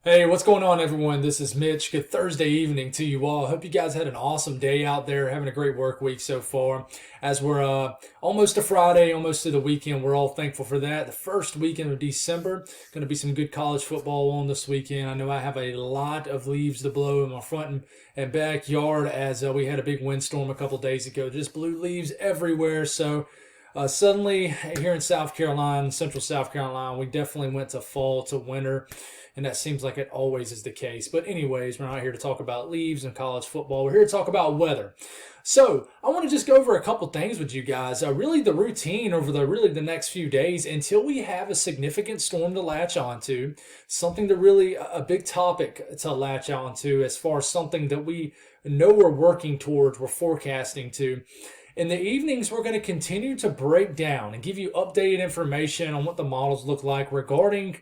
Hey, what's going on, everyone? This is Mitch. Good Thursday evening to you all. Hope you guys had an awesome day out there, having a great work week so far. As we're almost to Friday, almost to the weekend, we're all thankful for that. The first weekend of December, going to be some good college football on this weekend. I know I have a lot of leaves to blow in my front and backyard as we had a big windstorm a couple days ago. Just blew leaves everywhere. So suddenly, here in South Carolina, central South Carolina, we definitely went to fall to winter, and that seems like it always is the case. But anyways, we're not here to talk about leaves and college football. We're here to talk about weather. So I want to just go over a couple things with you guys. Really, the routine over the next few days until we have a significant storm to latch onto, something to really a big topic to latch onto as far as something that we know we're working towards, we're forecasting to. In the evenings, we're going to continue to break down and give you updated information on what the models look like regarding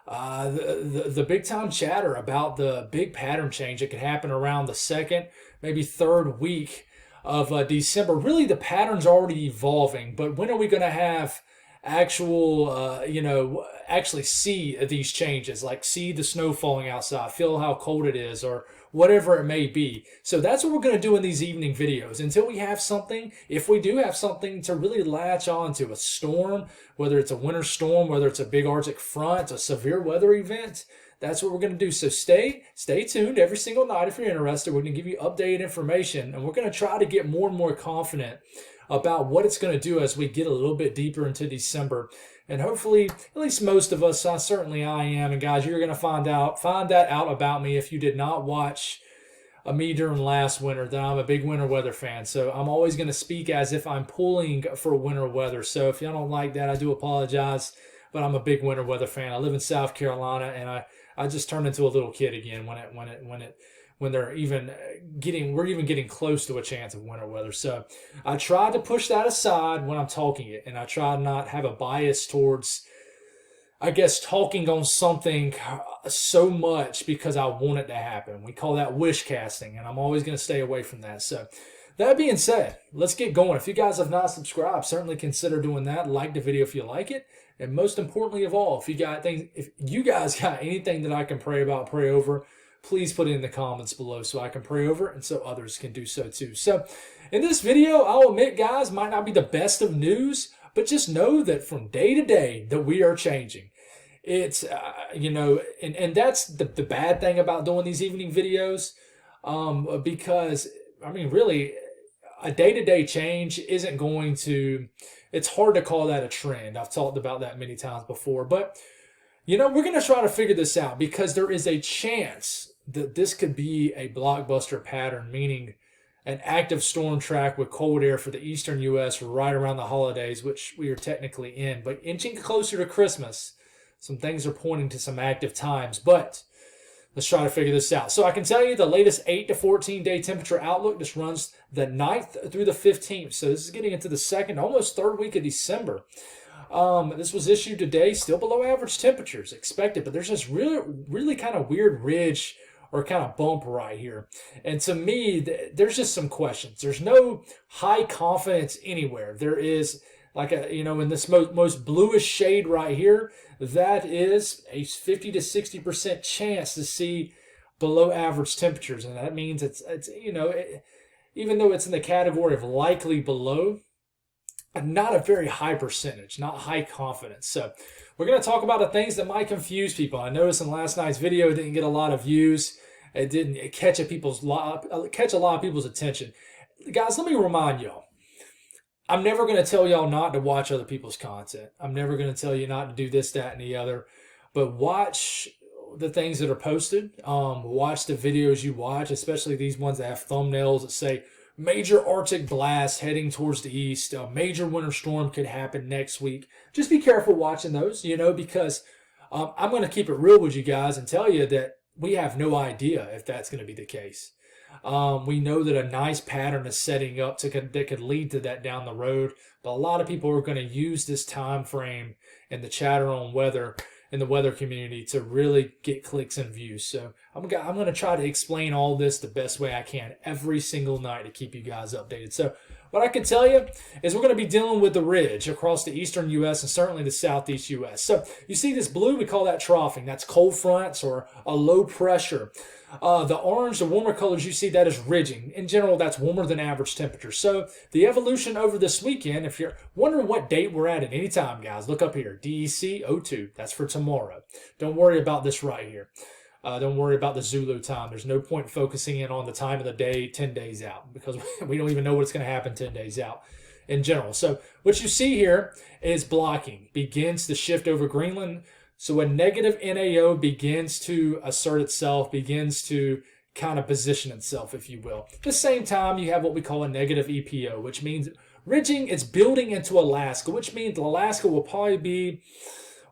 the big time chatter about the big pattern change that could happen around the second, maybe third week of December. Really, the pattern's already evolving, but when are we going to have actually see these changes, like see the snow falling outside, feel how cold it is, or whatever it may be. So that's what we're going to do in these evening videos until we have something, if we do have something to really latch on to, a storm, whether it's a winter storm, whether it's a big Arctic front, a severe weather event. That's what we're going to do. So stay tuned every single night if you're interested. We're going to give you updated information, and we're going to try to get more and more confident about what it's going to do as we get a little bit deeper into December. And hopefully, at least most of us, certainly I am. And guys, you're going to find that out about me if you did not watch me during last winter, that I'm a big winter weather fan. So I'm always going to speak as if I'm pulling for winter weather. So if y'all don't like that, I do apologize. But I'm a big winter weather fan. I live in South Carolina, and I just turned into a little kid again when they're we're even getting close to a chance of winter weather. So I try to push that aside when I'm talking it, and I try to not have a bias towards, I guess, talking on something so much because I want it to happen. We call that wish casting, and I'm always going to stay away from that. So that being said, let's get going. If you guys have not subscribed, certainly consider doing that. Like the video if you like it. And most importantly of all, if you guys got anything that I can pray about, pray over, please put it in the comments below so I can pray over and so others can do so too. So in this video, I'll admit, guys, might not be the best of news, but just know that from day to day that we are changing. It's, and that's the bad thing about doing these evening videos, because, I mean, really, a day-to-day change isn't going to, it's hard to call that a trend. I've talked about that many times before, but we're going to try to figure this out because there is a chance that this could be a blockbuster pattern, meaning an active storm track with cold air for the eastern U.S. right around the holidays, which we are technically in. But inching closer to Christmas, some things are pointing to some active times. But let's try to figure this out. So I can tell you the latest 8 to 14 day temperature outlook. This runs the 9th through the 15th. So this is getting into the second, almost third week of December. This was issued today, still below average temperatures expected, but there's this really kind of weird ridge or kind of bump right here. And to me, there's just some questions. There's no high confidence anywhere. There is like in this most bluish shade right here, that is a 50 to 60% chance to see below average temperatures. And that means even though it's in the category of likely below, not a very high percentage, not high confidence. So we're going to talk about the things that might confuse people. I noticed in last night's video it didn't get a lot of views. It didn't catch a lot of people's attention. Guys, let me remind y'all, I'm never going to tell y'all not to watch other people's content. I'm never going to tell you not to do this, that, and the other. But watch the things that are posted. Watch the videos you watch, especially these ones that have thumbnails that say, major Arctic blast heading towards the east. A major winter storm could happen next week. Just be careful watching those, because I'm going to keep it real with you guys and tell you that we have no idea if that's going to be the case. We know that a nice pattern is setting up that could lead to that down the road. But a lot of people are going to use this time frame and the chatter on weather in the weather community to really get clicks and views. So I'm going to try to explain all this the best way I can every single night to keep you guys updated. So what I can tell you is we're going to be dealing with the ridge across the eastern U.S. and certainly the southeast U.S. So you see this blue, we call that troughing. That's cold fronts or a low pressure. The orange, the warmer colors you see, that is ridging. In general, that's warmer than average temperature. So the evolution over this weekend, if you're wondering what date we're at any time, guys, look up here, DEC 02. That's for tomorrow. Don't worry about this right here. Don't worry about the Zulu time. There's no point focusing in on the time of the day 10 days out because we don't even know what's going to happen 10 days out in general. So what you see here is blocking begins to shift over Greenland. So a negative NAO begins to assert itself, begins to kind of position itself, if you will. At the same time, you have what we call a negative EPO, which means ridging is building into Alaska, which means Alaska will probably be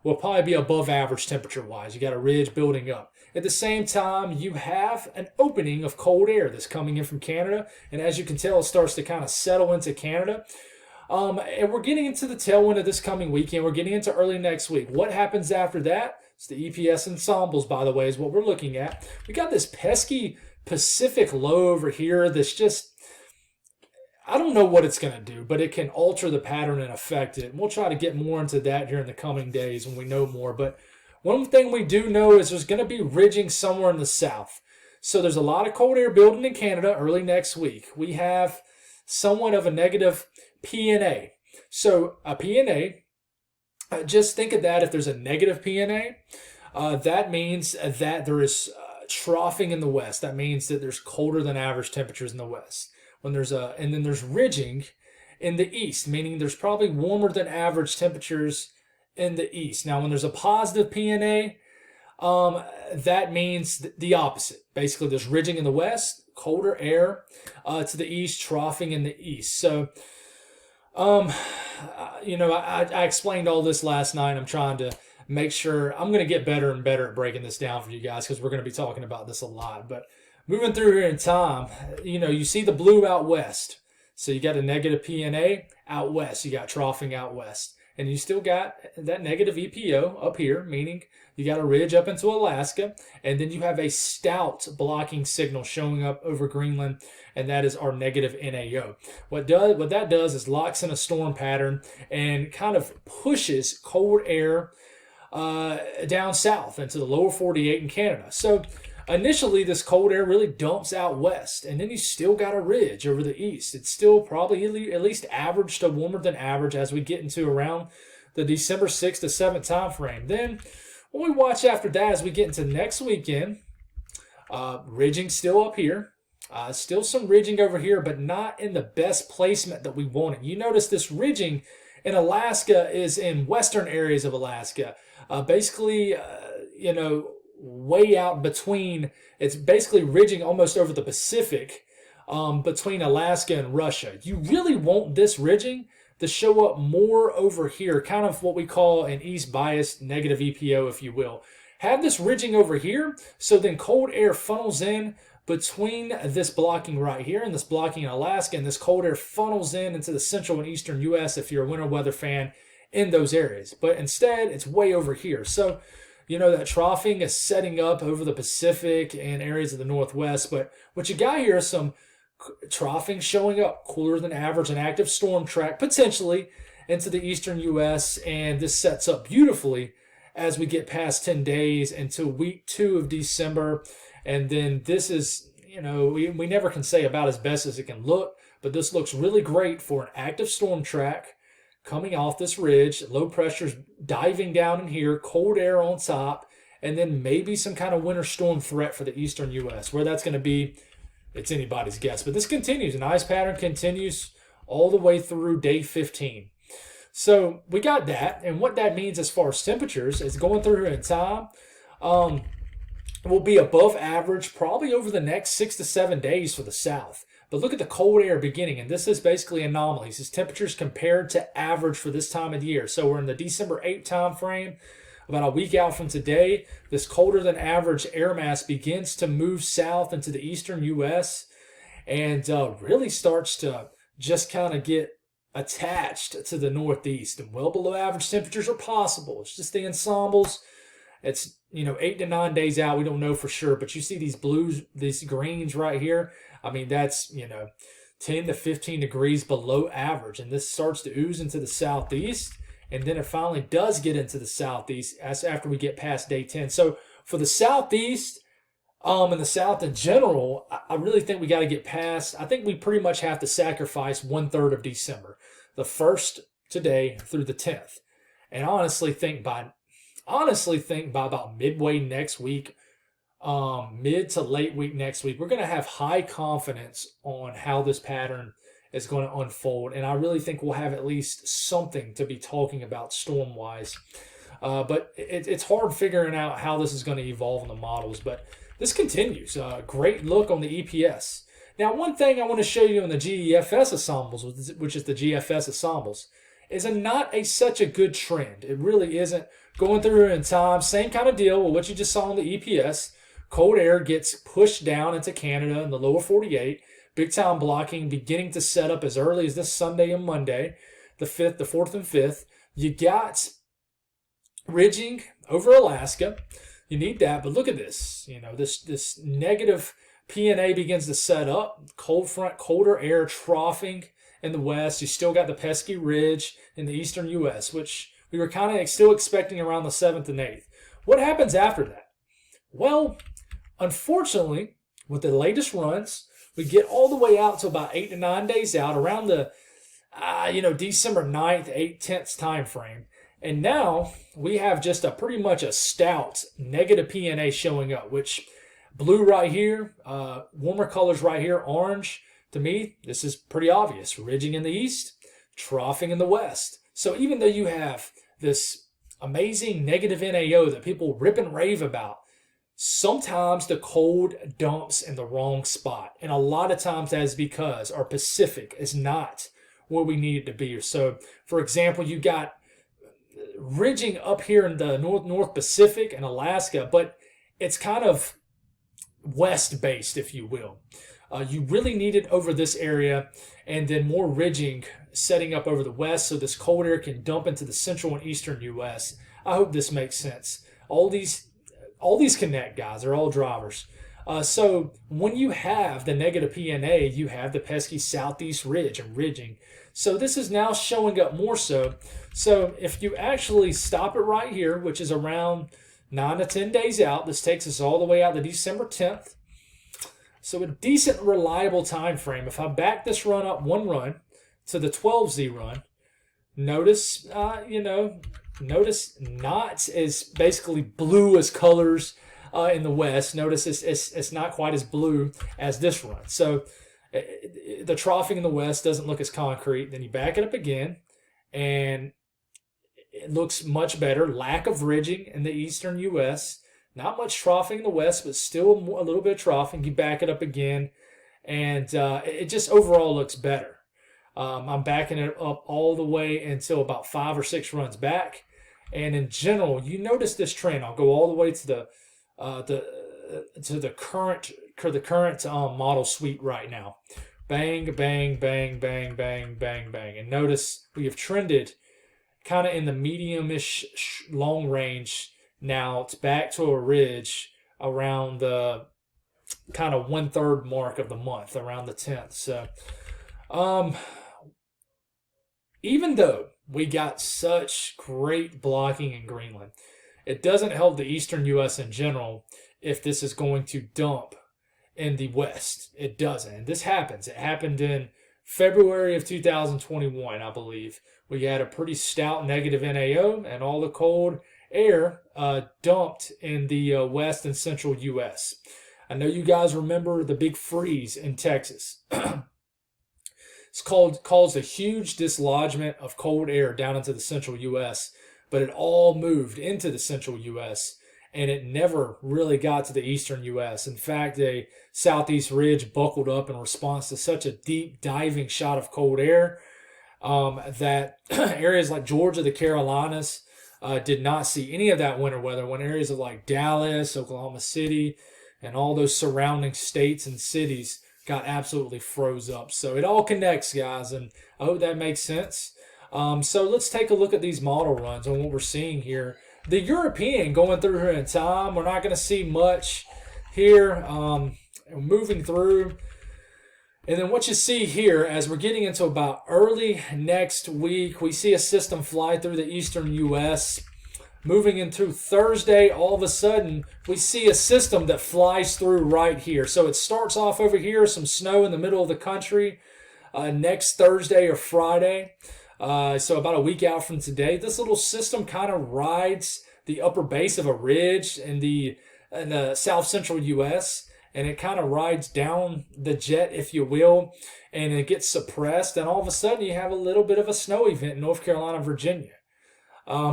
above average temperature-wise. You got a ridge building up. At the same time, you have an opening of cold air that's coming in from Canada, and as you can tell, it starts to kind of settle into Canada. And we're getting into the tailwind of this coming weekend. We're getting into early next week. What happens after that? It's the EPS ensembles, by the way, is what we're looking at. We got this pesky Pacific low over here that's just, I don't know what it's going to do, but it can alter the pattern and affect it. And we'll try to get more into that here in the coming days when we know more. But one thing we do know is there's going to be ridging somewhere in the south. So there's a lot of cold air building in Canada early next week. We have somewhat of a negative PNA. So a PNA, just think of that. If there's a negative PNA, that means that there is troughing in the west. That means that there's colder than average temperatures in the west. And then there's ridging in the east, meaning there's probably warmer than average temperatures in the east. Now, when there's a positive PNA, that means the opposite. Basically, there's ridging in the west, colder air to the east, troughing in the east. So, I explained all this last night. I'm trying to make sure I'm going to get better and better at breaking this down for you guys because we're going to be talking about this a lot. But moving through here in time, you see the blue out west. So you got a negative PNA out west. You got troughing out west. And you still got that negative EPO up here, meaning you got a ridge up into Alaska. And then you have a stout blocking signal showing up over Greenland, and that is our negative NAO. What that does is locks in a storm pattern and kind of pushes cold air down south into the lower 48 in Canada. So initially, this cold air really dumps out west, and then you still got a ridge over the east. It's still probably at least average to warmer than average as we get into around the December 6th to 7th time frame. Then, what we watch after that as we get into next weekend, ridging still up here. Still some ridging over here, but not in the best placement that we wanted. You notice this ridging in Alaska is in western areas of Alaska. Basically, way out between, it's basically ridging almost over the Pacific between Alaska and Russia. You really want this ridging to show up more over here, kind of what we call an east biased negative EPO, if you will. Have this ridging over here, so then cold air funnels in between this blocking right here and this blocking in Alaska, and this cold air funnels in into the central and eastern U.S. if you're a winter weather fan in those areas. But instead, it's way over here. So that troughing is setting up over the Pacific and areas of the Northwest. But what you got here is some troughing showing up, cooler than average, an active storm track potentially into the eastern U.S. And this sets up beautifully as we get past 10 days into week 2 of December. And then this is, we never can say about as best as it can look, but this looks really great for an active storm track coming off this ridge, low pressure's diving down in here, cold air on top, and then maybe some kind of winter storm threat for the eastern U.S. Where that's going to be, it's anybody's guess. But this continues. An ice pattern continues all the way through day 15. So we got that, and what that means as far as temperatures is going through here in time, will be above average probably over the next 6 to 7 days for the south. But look at the cold air beginning, and this is basically anomalies. It's temperatures compared to average for this time of year. So we're in the December 8th time frame. About a week out from today, this colder than average air mass begins to move south into the eastern U.S. and really starts to just kind of get attached to the northeast. And well below average temperatures are possible. It's just the ensembles It's, 8 to 9 days out. We don't know for sure, but you see these blues, these greens right here. I mean, that's, 10 to 15 degrees below average. And this starts to ooze into the southeast. And then it finally does get into the southeast as after we get past day 10. So for the southeast, and the South in general, I really think we got to get past. I think we pretty much have to sacrifice 1/3 of December, the 1st today through the 10th, and honestly think by about midway next week, mid to late week next week, we're going to have high confidence on how this pattern is going to unfold, and I really think we'll have at least something to be talking about storm wise. But it's hard figuring out how this is going to evolve in the models, but this continues. Great look on the EPS. Now, one thing I want to show you in the GEFS ensembles, which is the GFS ensembles, is such a good trend. It really isn't. Going through in time, same kind of deal with what you just saw in the EPS. Cold air gets pushed down into Canada in the lower 48. Big time blocking beginning to set up as early as this Sunday and Monday, the 4th and 5th. You got ridging over Alaska. You need that, but look at this. This negative PNA begins to set up. Cold front, colder air troughing in the west. You still got the pesky ridge in the eastern U.S., which we were kind of still expecting around the 7th and 8th. What happens after that? Well, unfortunately, with the latest runs, we get all the way out to about 8 to 9 days out, around the December 9th, 8th, 10th time frame. And now we have just pretty much a stout negative PNA showing up, which blue right here, warmer colors right here, orange. To me, this is pretty obvious. Ridging in the east, troughing in the west. So even though you have this amazing negative NAO that people rip and rave about, sometimes the cold dumps in the wrong spot. And a lot of times that is because our Pacific is not where we need it to be. So, for example, you got ridging up here in the North Pacific and Alaska, but it's kind of west-based, if you will. You really need it over this area, and then more ridging setting up over the west so this cold air can dump into the central and eastern U.S. I hope this makes sense. All these connect, guys. They're all drivers. So when you have the negative PNA, you have the pesky southeast ridge and ridging. So this is now showing up more so. So if you actually stop it right here, which is around 9 to 10 days out, this takes us all the way out to December 10th. So a decent, reliable time frame. If I back this run up one run to the 12Z run, notice, notice not as basically blue as colors in the west. Notice it's not quite as blue as this run. So the troughing in the west doesn't look as concrete. Then you back it up again, and it looks much better. Lack of ridging in the eastern U.S. Not much troughing in the west, but still a little bit of troughing. You back it up again, and it just overall looks better. I'm backing it up all the way until about 5 or 6 runs back. And in general, you notice this trend. I'll go all the way to the current model suite right now. Bang, bang, bang, bang, bang, bang, bang. And notice we have trended kind of in the medium-ish long range. Now it's back to a ridge around the kind of 1/3 mark of the month, around the 10th. So, even though we got such great blocking in Greenland, it doesn't help the eastern U.S. in general if this is going to dump in the west. It doesn't. And this happens. It happened in February of 2021, I believe. We had a pretty stout negative NAO, and all the cold air dumped in the west and central U.S. I know you guys remember the big freeze in Texas. It's caused a huge dislodgement of cold air down into the central U.S., but it all moved into the central U.S., and it never really got to the eastern U.S. In fact, a southeast ridge buckled up in response to such a deep diving shot of cold air that areas like Georgia, the Carolinas, did not see any of that winter weather, when areas of like Dallas, Oklahoma City, and all those surrounding states and cities got absolutely froze up. So it all connects, guys, and I hope that makes sense. So let's take a look at these model runs and what we're seeing here. the European going through here in time. We're not going to see much here. Moving through. And then what you see here, as we're getting into about early next week, we see a system fly through the eastern U.S. Moving into Thursday, all of a sudden, we see a system that flies through right here. So it starts off over here, some snow in the middle of the country next Thursday or Friday. So about a week out from today, this little system kind of rides the upper base of a ridge in the south central U.S., and it kind of rides down the jet, if you will, and it gets suppressed, and all of a sudden you have a little bit of a snow event in North Carolina, Virginia.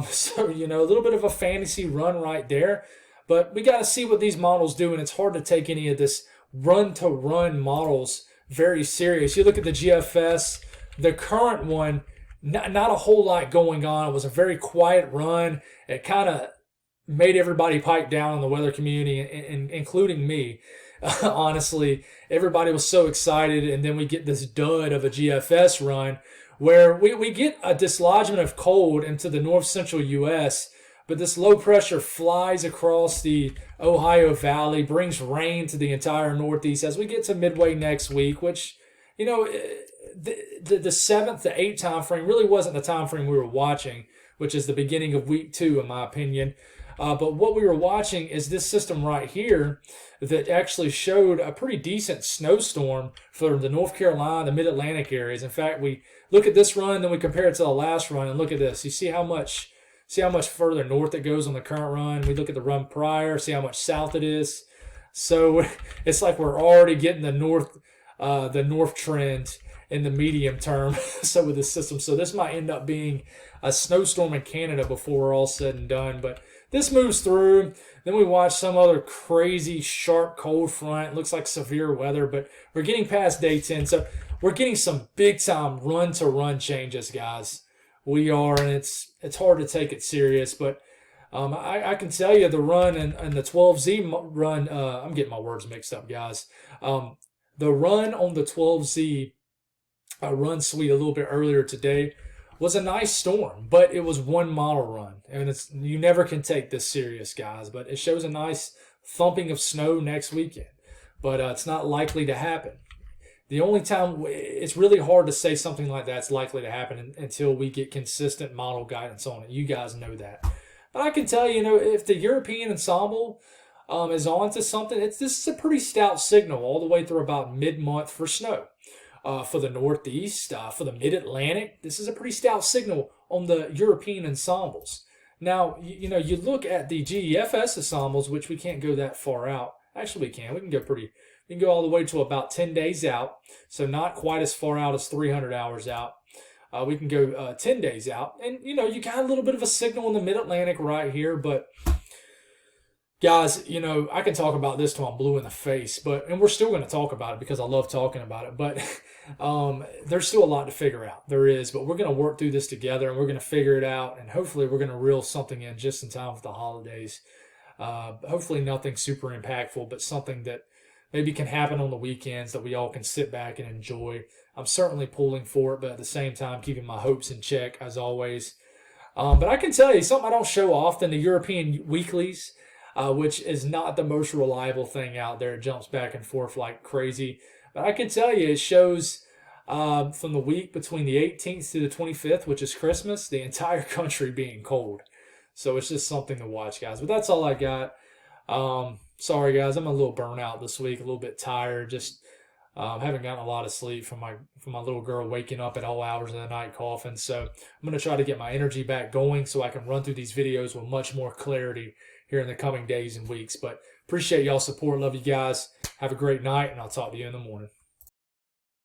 So, you know, a little bit of a fantasy run right there, but we got to see what these models do, and it's hard to take any of this run-to-run models very serious. You look at the GFS, the current one, not a whole lot going on. It was a very quiet run. It kind of made everybody pipe down in the weather community, including me. Honestly, everybody was so excited, and then we get this dud of a GFS run where we get a dislodgement of cold into the north central U.S., but this low pressure flies across the Ohio Valley, brings rain to the entire Northeast as we get to midway next week, which, you know, the 7th to 8th time frame really wasn't the time frame we were watching, which is the beginning of week 2, in my opinion. But what we were watching is this system right here that actually showed a pretty decent snowstorm for the North Carolina, the mid-Atlantic areas. In fact, we look at this run, then we compare it to the last run, and look at this. You see how much further north it goes on the current run. We look at the run prior, see how much south it is. So it's like we're already getting the north trend in the medium term. So with this system, so this might end up being a snowstorm in Canada before we're all said and done. But this moves through. Then we watch some other crazy, sharp, cold front. It looks like severe weather, but we're getting past day 10. So we're getting some big-time run-to-run changes, guys. We are, and it's hard to take it serious. But I can tell you the run and the 12Z run, I'm getting my words mixed up, guys. The run on the 12Z run suite a little bit earlier today was a nice storm, but it was one model run, and you never can take this serious, guys. But it shows a nice thumping of snow next weekend, but it's not likely to happen. The only time it's really hard to say something like that's likely to happen until we get consistent model guidance on it. You guys know that, but I can tell you, if the European ensemble is on to something, this is a pretty stout signal all the way through about mid-month for snow. For the Northeast, for the Mid-Atlantic, this is a pretty stout signal on the European ensembles. Now, you look at the GEFS ensembles, which we can't go that far out. Actually, we can. We can go all the way to about 10 days out, so not quite as far out as 300 hours out. We can go 10 days out, and you got a little bit of a signal in the Mid-Atlantic right here, but guys, I can talk about this till I'm blue in the face, and we're still going to talk about it because I love talking about it, but there's still a lot to figure out. There is, but we're going to work through this together, and we're going to figure it out, and hopefully we're going to reel something in just in time for the holidays. Hopefully nothing super impactful, but something that maybe can happen on the weekends that we all can sit back and enjoy. I'm certainly pulling for it, but at the same time keeping my hopes in check, as always. But I can tell you, something I don't show often, the European weeklies, which is not the most reliable thing out there. It jumps back and forth like crazy. But I can tell you, it shows from the week between the 18th to the 25th, which is Christmas, the entire country being cold. So it's just something to watch, guys. But that's all I got. Sorry, guys. I'm a little burnt out this week, a little bit tired. Just haven't gotten a lot of sleep from my little girl waking up at all hours of the night coughing. So I'm going to try to get my energy back going so I can run through these videos with much more clarity here in the coming days and weeks. But appreciate y'all's support. Love you guys. Have a great night, and I'll talk to you in the morning.